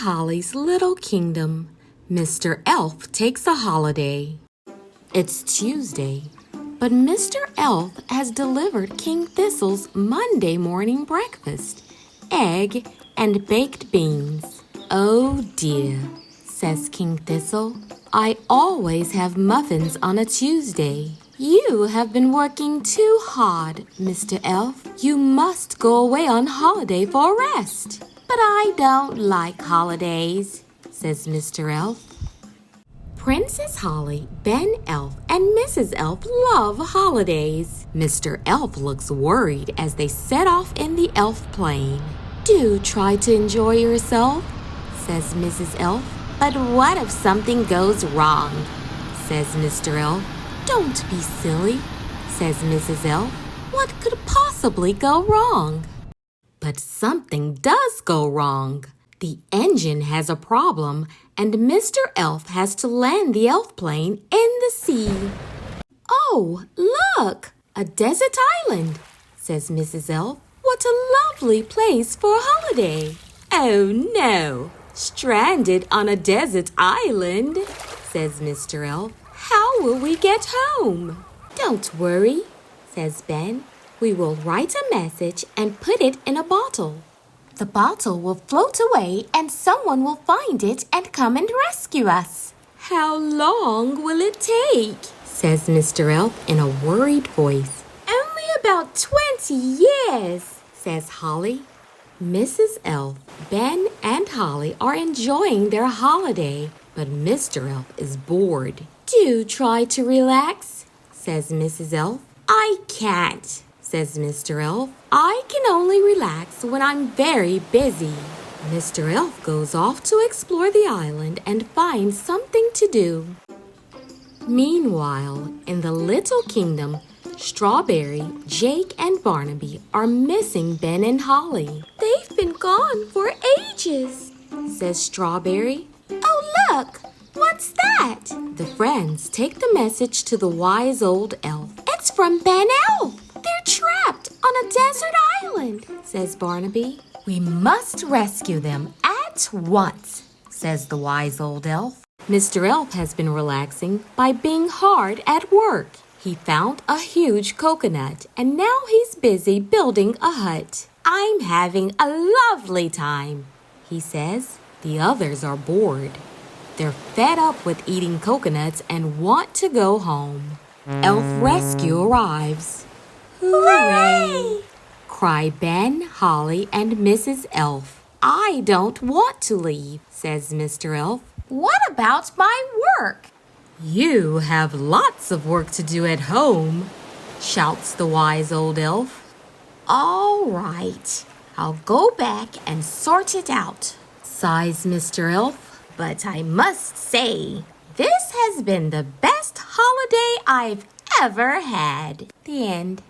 Holly's little kingdom, Mr. Elf takes a holiday. It's Tuesday, but Mr. Elf has delivered King Thistle's Monday morning breakfast, egg and baked beans. "Oh dear," says King Thistle. "I always have muffins on a Tuesday. You have been working too hard, Mr. Elf. You must go away on holiday for a rest." "But I don't like holidays," says Mr. Elf. Princess Holly, Ben Elf, and Mrs. Elf love holidays. Mr. Elf looks worried as they set off in the elf plane. "Do try to enjoy yourself," says Mrs. Elf. "But what if something goes wrong?" says Mr. Elf. "Don't be silly," says Mrs. Elf. "What could possibly go wrong?" But something does go wrong. The engine has a problem, and Mr. Elf has to land the elf plane in the sea. "Oh, look, a desert island," says Mrs. Elf. "What a lovely place for a holiday." "Oh no, stranded on a desert island," says Mr. Elf. "How will we get home?" "Don't worry," says Ben. "We will write a message and put it in a bottle. The bottle will float away and someone will find it and come and rescue us." "How long will it take?" says Mr. Elf in a worried voice. "Only about 20 years, says Holly. Mrs. Elf, Ben, and Holly are enjoying their holiday, but Mr. Elf is bored. "Do try to relax," says Mrs. Elf. "I can't," says Mr. Elf. "I can only relax when I'm very busy." Mr. Elf goes off to explore the island and find something to do. Meanwhile, in the little kingdom, Strawberry, Jake, and Barnaby are missing Ben and Holly. "They've been gone for ages," says Strawberry. "Oh, look! What's that?" The friends take the message to the wise old elf. "It's from Ben Elf. They're trapped on a desert island," says Barnaby. "We must rescue them at once," says the wise old elf. Mr. Elf has been relaxing by being hard at work. He found a huge coconut and now he's busy building a hut. "I'm having a lovely time," he says. The others are bored. They're fed up with eating coconuts and want to go home. Elf rescue arrives. "Hooray!" cry Ben, Holly, and Mrs. Elf. "I don't want to leave," says Mr. Elf. "What about my work?" "You have lots of work to do at home," shouts the wise old elf. "All right, I'll go back and sort it out," sighs Mr. Elf. "But I must say, this has been the best holiday I've ever had." The end.